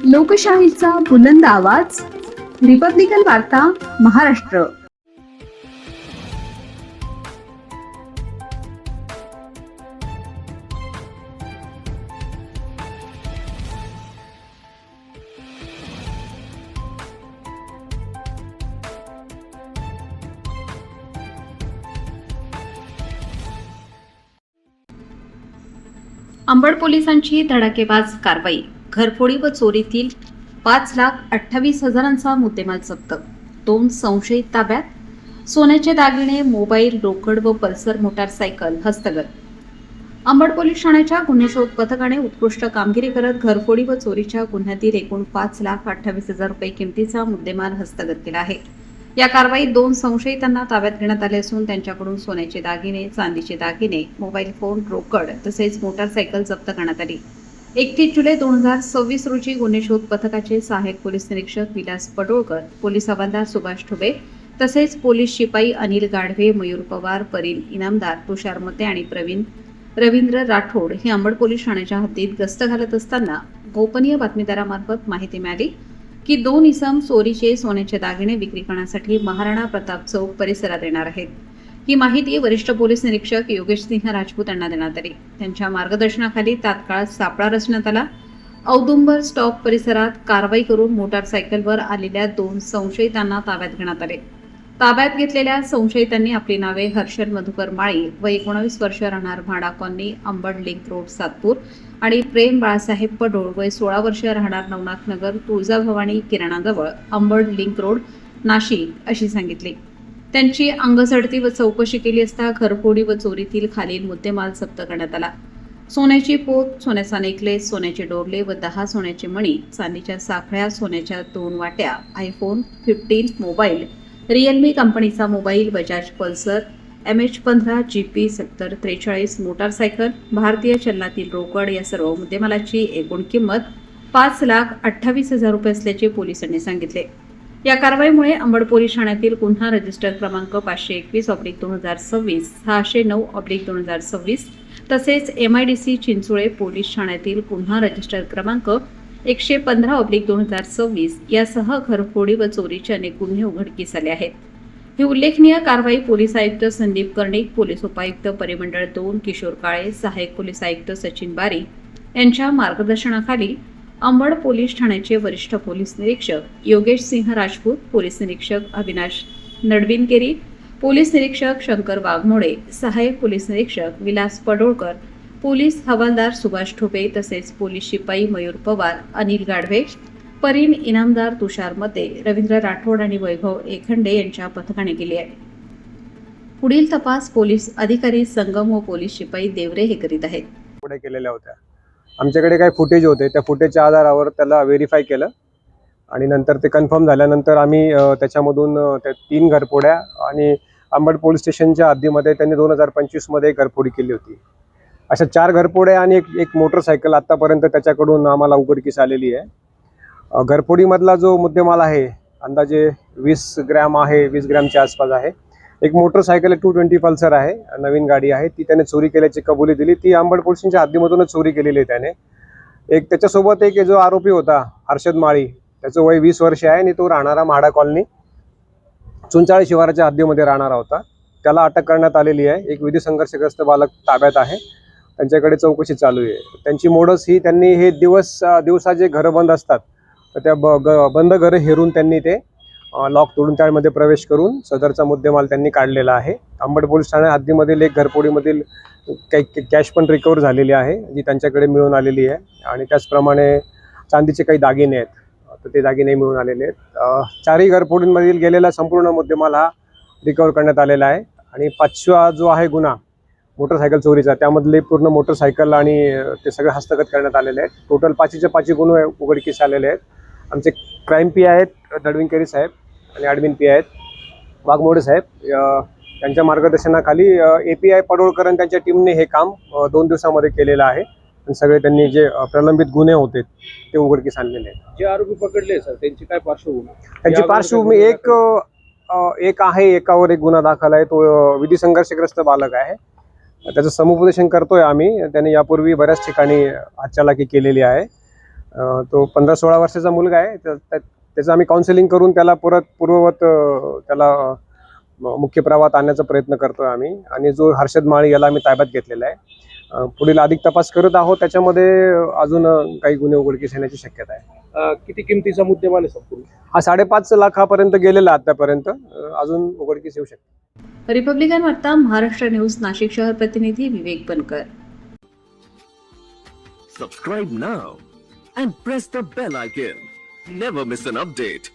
लोकशाहीचा बुलंद आवाज, रिपब्लिकन वार्ता महाराष्ट्र. अंबड पोलिसांची धडाकेबाज कारवाई. घरफोडी व चोरीतील 5,28,000चा मुद्देमाल जप्त. 2 संशयित ताब्यात. सोन्याचे दागिने, मोबाईल, रोकड व पल्सर मोटारसायकल हस्तगत. अंबड पोलीस ठाण्याच्या गुन्हे शोध पथकाने उत्कृष्ट कामगिरी करत घरफोडी व चोरीच्या गुन्ह्यातील एकूण 5,28,000 रुपये किमतीचा मुद्देमाल हस्तगत केला आहे. या कारवाईत 2 संशयितांना ताब्यात घेण्यात आले असून त्यांच्याकडून सोन्याचे दागिने, चांदीचे दागिने, मोबाईल फोन, रोकड तसेच मोटारसायकल जप्त करण्यात आली. 31 जुलै 2026 रोजी गुन्हे शोध पथकाचे सहाय्यक पोलीस निरीक्षक विलास पडोळकर, पोलीस हवालदार सुभाष ठुबे तसेच पोलीस शिपाई अनिल गाढवे, मयूर पवार, परीन इनामदार, तुषार मते आणि प्रवीण रवींद्र राठोड हे अंबड पोलीस ठाण्याच्या हद्दीत गस्त घालत असताना गोपनीय बातमीदारामार्फत माहिती मिळाली की 2 इसम चोरीचे सोन्याचे दागिने विक्री करण्यासाठी महाराणा प्रताप चौक परिसरात येणार आहेत. ही माहिती वरिष्ठ पोलीस निरीक्षक योगेश सिंह राजपूत यांना देण्यात आली. त्यांच्या मार्गदर्शनाखाली तात्काळ सापळा रचण्यात आला. औदुंबर स्टॉप परिसरात कारवाई करून मोटारसायकलवर आलेल्या 2 संशयितांना ताब्यात घेण्यात आले. ताब्यात घेतलेल्या संशयितांनी आपली नावे हर्षद मधुकर माळी व 19 वर्ष, राहणार MHADA colony, Ambad link road, Satpur आणि प्रेम बाळासाहेब पडोळ वय 16 वर्ष, राहणार नवनाथ नगर, तुळजाभवानी किराणाजवळ, अंबड लिंक रोड, नाशिक अशी सांगितली. त्यांची अंगझडती व चौकशी केली असता घरफोडी व चोरीतील खालील मुद्देमाल जप्त करण्यात आला. सोन्याची पोत, सोन्याचा नेकलेस, सोन्याचे डोरले व 10 सोन्याचे मणी, चांदीच्या साखळ्या, सोन्याच्या 2 वाट्या, आयफोन 15 मोबाईल, रिअलमी कंपनीचा mobile, Bajaj Pulsar MH15, GP 7043 motorcycle, भारतीय चलनातील रोकड या सर्व मुद्देमालाची एकूण किंमत 5,28,000 रुपये असल्याचे पोलिसांनी सांगितले. या कारवाईमुळे अंबड पोलीस ठाण्यातील गुन्हा रजिस्टर क्रमांक 521/2026, 609/2026 तसेच MIDC चिंचोळे पोलीस ठाण्यातील गुन्हा रजिस्टर क्रमांक 115/2026 यासह घरफोडी व चोरीचे अनेक गुन्हे उघडकीस आले आहेत. ही उल्लेखनीय कारवाई पोलीस आयुक्त संदीप कर्णिक, पोलीस उपायुक्त परिमंडळ 2 किशोर काळे, सहाय्यक पोलीस आयुक्त सचिन बारी यांच्या मार्गदर्शनाखाली अंबड पोलीस ठाण्याचे वरिष्ठ पोलीस निरीक्षक योगेश सिंह राजपूत, पोलीस निरीक्षक अविनाश नडविनकेरी, पोलीस निरीक्षक शंकर वाघमोडे, सहाय्यक पोलीस निरीक्षक विलास पडोळकर, पोलीस हवालदार सुभाष ठुबे तसेच पोलीस शिपाई मयूर पवार, अनिल गाढवे, परीन इनामदार, तुषार मते, रवींद्र राठोड आणि वैभव एखंडे यांच्या पथकाने केली आहे. पुढील तपास पोलीस अधिकारी संगम व पोलीस शिपाई देवरे हे करीत आहेत. पुढे केलेल्या होत्या. आमच्याकडे काही फुटेज होते, त्या फुटेजच्या आधारावर त्याला व्हेरीफाय केलं आणि नंतर ते कन्फर्म झाल्यानंतर आम्ही त्याच्यामधून त्या 3 घरफोड्या आणि अंबड पोलीस स्टेशनच्या हद्दीमध्ये त्यांनी 2025 मध्ये घरफोडी केली होती. अशा 4 घरफोड्या आणि एक मोटरसायकल आतापर्यंत त्याच्याकडून आम्हाला उघडकीस आलेली आहे. घरफोडीमधला जो मुद्देमाल आहे अंदाजे 20 ग्रॅम आहे, 20 ग्रॅमच्या आसपास आहे. एक मोटरसायकल 220 पल्सर आहे, नवीन गाडी आहे, ती त्याने चोरी केल्याची कबुली दिली. ती अंबड पोलिसांच्या हद्दीमधूनच चोरी केलेली आहे त्याने. एक त्याच्यासोबत एक जो आरोपी होता हर्षद माळी, त्याचं वय 20 वर्ष आहे आणि तो राहणारा म्हाडा कॉलनी, चुंचाळे शिवाराच्या हद्दीमध्ये राहणारा होता. त्याला अटक करण्यात आलेली आहे. एक विधी संघर्षग्रस्त बालक ताब्यात आहे, त्यांच्याकडे चौकशी चालू आहे. त्यांची मोडस ही, त्यांनी हे दिवसा जे घरं बंद असतात तर त्या बंद घरं हेरून त्यांनी ते लॉक तोडून त्यामध्ये प्रवेश करून सदरचा मुद्देमाल त्यांनी काढलेला आहे. अंबड पोलीस ठाणे हद्दीमधील एक घरफोडीमधील काही कॅश पण रिकवर झालेली आहे, जी त्यांच्याकडे मिळून आलेली आहे. आणि त्याचप्रमाणे चांदीचे काही दागिने आहेत, तर ते दागिने मिळून आलेले आहेत. 4ही घरफोडींमधील गेलेला संपूर्ण मुद्देमाल हा रिकवर करण्यात आलेला आहे. आणि 5वा जो आहे गुन्हा मोटरसायकल चोरीचा, त्यामधले पूर्ण मोटरसायकल आणि ते सगळे हस्तगत करण्यात आलेले आहेत. टोटल 5चे 5 गुन्हे उघडकीस आलेले आहेत. आमचे क्राईम पी आहेत नडविनकेरी साहेब आणि ॲडमिन पी आहेत वाघमोडे साहेब. त्यांच्या मार्गदर्शनाखाली API पडोळकर आणि त्यांच्या टीमने हे काम 2 दिवसामध्ये केलेलं आहे. आणि सगळे त्यांनी जे प्रलंबित गुन्हे होते ते उघडकीस आणलेले आहेत. जे आरोपी पकडले सर, त्यांची काय पार्श्वभूमी? त्यांची पार्श्वभूमी एक आहे, एकावर एक गुन्हा दाखल आहे. तो विधी संघर्षग्रस्त बालक आहे. त्याचं समुपदेशन करतोय आम्ही. त्याने यापूर्वी बऱ्याच ठिकाणी हातचालाकी केलेली आहे. तो 15-16 वर्षाचा मुलगा आहे. त्याचं आम्ही काउन्सिलिंग करून त्याला पूर्ववत त्याला मुख्य प्रवाहात आणण्याचा प्रयत्न करतोय आम्ही. आणि जो हर्षद माळी याला आम्ही ताब्यात घेतलेला आहे. पुढील अधिक तपास करत आहोत. त्याच्यामध्ये अजून काही गुन्हे उघडकीस येण्याची शक्यता आहे. किती किमतीचा मुद्देमाल आहे संपूर्ण? हा 5.5 लाखापर्यंत गेलेला आतापर्यंत. अजून उघडकीस येऊ शकते. रिपब्लिकन वार्ता महाराष्ट्र न्यूज नाशिक शहर प्रतिनिधी विवेक बनकर. Subscribe now and press the bell icon. Never miss an update.